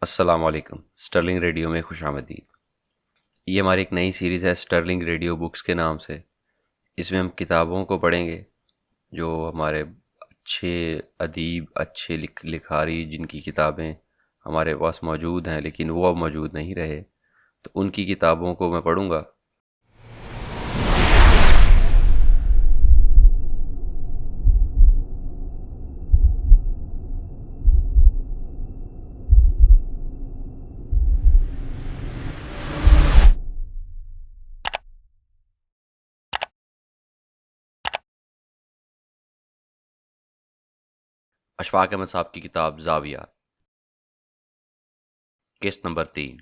السلام علیکم، Sterling radio میں خوش آمدید۔ یہ ہماری ایک نئی سیریز ہے سٹرلنگ ریڈیو بکس کے نام سے۔ اس میں ہم کتابوں کو پڑھیں گے جو ہمارے اچھے ادیب، اچھے لکھاری جن کی کتابیں ہمارے پاس موجود ہیں لیکن وہ اب موجود نہیں رہے، تو ان کی کتابوں کو میں پڑھوں گا۔ اشفاق احمد صاحب کی کتاب زاویہ، قسط نمبر 3،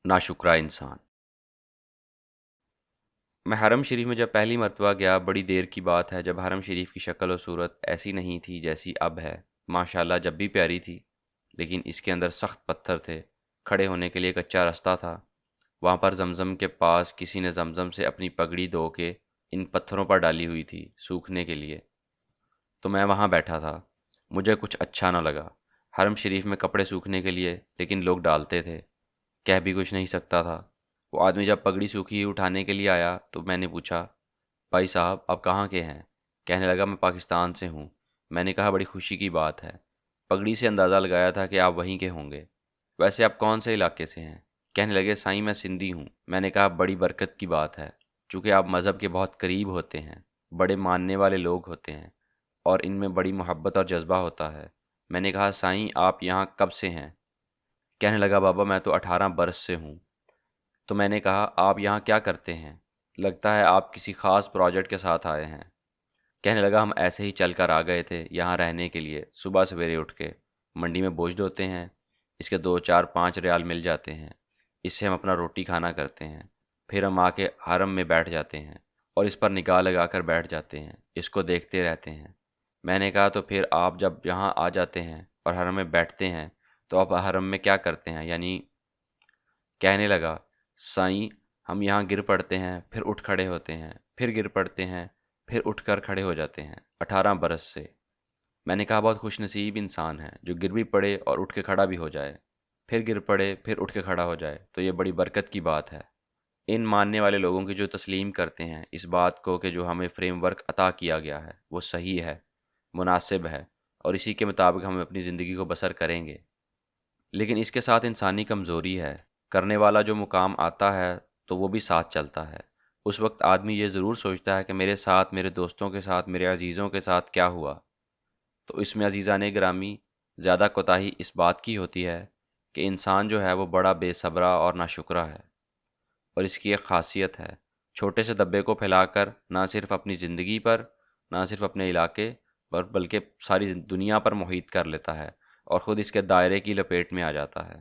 ناشکرا انسان۔ میں حرم شریف میں جب پہلی مرتبہ گیا، بڑی دیر کی بات ہے جب حرم شریف کی شکل و صورت ایسی نہیں تھی جیسی اب ہے۔ ماشاءاللہ جب بھی پیاری تھی، لیکن اس کے اندر سخت پتھر تھے، کھڑے ہونے کے لیے کچا راستہ تھا۔ وہاں پر زمزم کے پاس کسی نے زمزم سے اپنی پگڑی دھو کے ان پتھروں پر ڈالی ہوئی تھی سوکھنے کے لیے، تو میں وہاں بیٹھا تھا۔ مجھے کچھ اچھا نہ لگا، حرم شریف میں کپڑے سوکھنے کے لیے، لیکن لوگ ڈالتے تھے، کہہ بھی کچھ نہیں سکتا تھا۔ وہ آدمی جب پگڑی سوکھی اٹھانے کے لیے آیا تو میں نے پوچھا، بھائی صاحب آپ کہاں کے ہیں؟ کہنے لگا میں پاکستان سے ہوں۔ میں نے کہا بڑی خوشی کی بات ہے، پگڑی سے اندازہ لگایا تھا کہ آپ وہیں کے ہوں گے، ویسے آپ کون سے علاقے سے ہیں؟ کہنے لگے سائیں میں سندھی ہوں۔ میں نے کہا بڑی برکت کی بات ہے، چونکہ آپ مذہب کے بہت قریب ہوتے ہیں، بڑے ماننے والے لوگ ہوتے ہیں اور ان میں بڑی محبت اور جذبہ ہوتا ہے۔ میں نے کہا سائیں آپ یہاں کب سے ہیں؟ کہنے لگا بابا میں تو 18 برس سے ہوں۔ تو میں نے کہا آپ یہاں کیا کرتے ہیں؟ لگتا ہے آپ کسی خاص پروجیکٹ کے ساتھ آئے ہیں۔ کہنے لگا ہم ایسے ہی چل کر آ گئے تھے یہاں رہنے کے لیے، صبح سویرے اٹھ کے منڈی میں بوجھ ڈھوتے ہیں، اس کے 2 4 5 ریال مل جاتے ہیں، اس سے ہم اپنا روٹی کھانا کرتے ہیں، پھر ہم آ کے حرم میں بیٹھ جاتے ہیں اور اس پر نگاہ لگا کر بیٹھ جاتے ہیں، اس کو دیکھتے رہتے ہیں۔ میں نے کہا تو پھر آپ جب یہاں آ جاتے ہیں اور حرم میں بیٹھتے ہیں تو آپ حرم میں کیا کرتے ہیں یعنی؟ کہنے لگا سائیں ہم یہاں گر پڑتے ہیں، پھر اٹھ کھڑے ہوتے ہیں، پھر گر پڑتے ہیں، پھر اٹھ کر کھڑے ہو جاتے ہیں، 18 برس سے۔ میں نے کہا بہت خوش نصیب انسان ہے جو گر بھی پڑے اور اٹھ کے کھڑا بھی ہو جائے، پھر گر پڑے پھر اٹھ کے کھڑا ہو جائے، تو یہ بڑی برکت کی بات ہے۔ ان ماننے والے لوگوں کی جو تسلیم کرتے ہیں اس بات کو کہ جو ہمیں فریم ورک عطا کیا گیا ہے وہ صحیح ہے، مناسب ہے، اور اسی کے مطابق ہم اپنی زندگی کو بسر کریں گے۔ لیکن اس کے ساتھ انسانی کمزوری ہے، کرنے والا جو مقام آتا ہے تو وہ بھی ساتھ چلتا ہے۔ اس وقت آدمی یہ ضرور سوچتا ہے کہ میرے ساتھ، میرے دوستوں کے ساتھ، میرے عزیزوں کے ساتھ کیا ہوا؟ تو اس میں عزیزان گرامی زیادہ کوتاہی اس بات کی ہوتی ہے کہ انسان جو ہے وہ بڑا بے صبرا اور ناشکرا ہے، اور اس کی ایک خاصیت ہے، چھوٹے سے دبے کو پھیلا کر نہ صرف اپنی زندگی پر، نہ صرف اپنے علاقے پر، بلکہ ساری دنیا پر محیط کر لیتا ہے اور خود اس کے دائرے کی لپیٹ میں آ جاتا ہے۔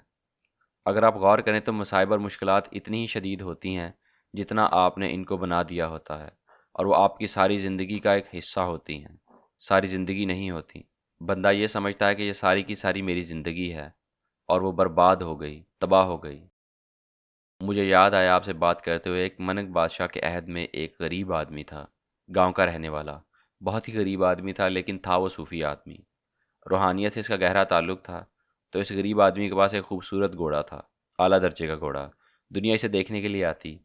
اگر آپ غور کریں تو مصائب اور مشکلات اتنی ہی شدید ہوتی ہیں جتنا آپ نے ان کو بنا دیا ہوتا ہے، اور وہ آپ کی ساری زندگی کا ایک حصہ ہوتی ہیں، ساری زندگی نہیں ہوتی۔ بندہ یہ سمجھتا ہے کہ یہ ساری کی ساری میری زندگی ہے، اور وہ برباد ہو گئی، تباہ ہو گئی۔ مجھے یاد آیا آپ سے بات کرتے ہوئے، ایک منک بادشاہ کے عہد میں ایک غریب آدمی تھا، گاؤں کا رہنے والا، بہت ہی غریب آدمی تھا، لیکن تھا وہ صوفی آدمی، روحانیت سے اس کا گہرا تعلق تھا۔ تو اس غریب آدمی کے پاس ایک خوبصورت گھوڑا تھا، اعلیٰ درجے کا گھوڑا، دنیا اسے دیکھنے کے لیے آتی۔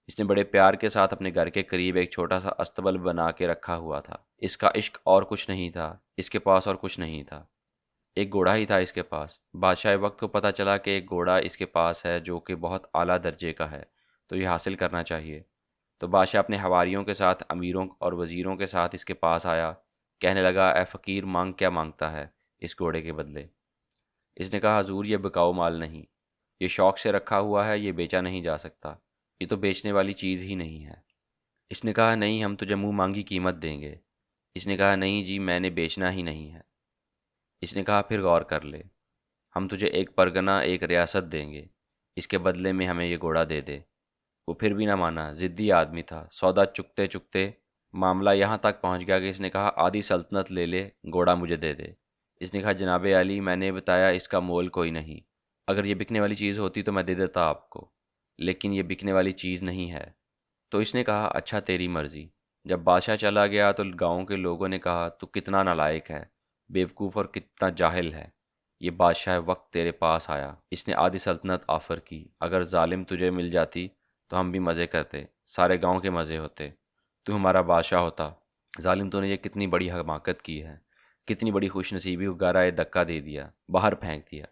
اس نے بڑے پیار کے ساتھ اپنے گھر کے قریب ایک چھوٹا سا استبل بنا کے رکھا ہوا تھا۔ اس کا عشق اور کچھ نہیں تھا، اس کے پاس اور کچھ نہیں تھا، ایک گھوڑا ہی تھا اس کے پاس۔ بادشاہ وقت کو پتہ چلا کہ ایک گھوڑا اس کے پاس ہے جو کہ بہت اعلیٰ درجے کا ہے، تو یہ حاصل کرنا چاہیے۔ تو بادشاہ اپنے حواریوں کے ساتھ، امیروں اور وزیروں کے ساتھ اس کے پاس آیا، کہنے لگا اے فقیر مانگ کیا مانگتا ہے اس گھوڑے کے بدلے؟ اس نے کہا حضور یہ بکاؤ مال نہیں، یہ شوق سے رکھا ہوا ہے، یہ بیچا نہیں جا سکتا، یہ تو بیچنے والی چیز ہی نہیں ہے۔ اس نے کہا نہیں ہم تجھے منہ مانگی قیمت دیں گے۔ اس نے کہا نہیں جی میں نے بیچنا ہی نہیں ہے۔ اس نے کہا پھر غور کر لے، ہم تجھے ایک پرگنہ، ایک ریاست دیں گے، اس کے بدلے میں ہمیں یہ گھوڑا دے دے۔ وہ پھر بھی نہ مانا، ضدی آدمی تھا۔ سودا چکتے چکتے معاملہ یہاں تک پہنچ گیا کہ اس نے کہا آدھی سلطنت لے لے، گھوڑا مجھے دے دے۔ اس نے کہا جناب علی میں نے بتایا اس کا مول کوئی نہیں، اگر یہ بکنے والی چیز ہوتی تو میں دے دیتا آپ کو، لیکن یہ بکنے والی چیز نہیں ہے۔ تو اس نے کہا اچھا تیری مرضی۔ جب بادشاہ چلا گیا تو گاؤں کے لوگوں نے کہا تو کتنا نالائق ہے، بیوقوف اور کتنا جاہل ہے، یہ بادشاہ وقت تیرے پاس آیا، اس نے آدھی سلطنت آفر کی، اگر ظالم تجھے مل جاتی تو ہم بھی مزے کرتے، سارے گاؤں کے مزے ہوتے، تو ہمارا بادشاہ ہوتا۔ ظالم تو نے یہ کتنی بڑی حماقت کی ہے، کتنی بڑی خوش نصیبی کو گہرائے دھکا دے دیا، باہر پھینک دیا۔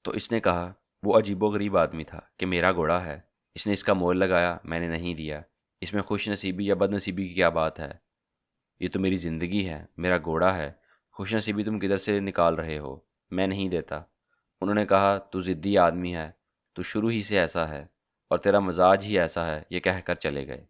تو اس نے کہا، وہ عجیب و غریب آدمی تھا کہ میرا گھوڑا ہے، اس نے اس کا مول لگایا، میں نے نہیں دیا، اس میں خوش نصیبی یا بد نصیبی کی کیا بات ہے؟ یہ تو میری زندگی ہے، میرا گھوڑا ہے، خوش نصیبی تم کدھر سے نکال رہے ہو؟ میں نہیں دیتا۔ انہوں نے کہا، تو ضدی آدمی ہے، تو شروع ہی سے ایسا ہے اور تیرا مزاج ہی ایسا ہے، یہ کہہ کر چلے گئے۔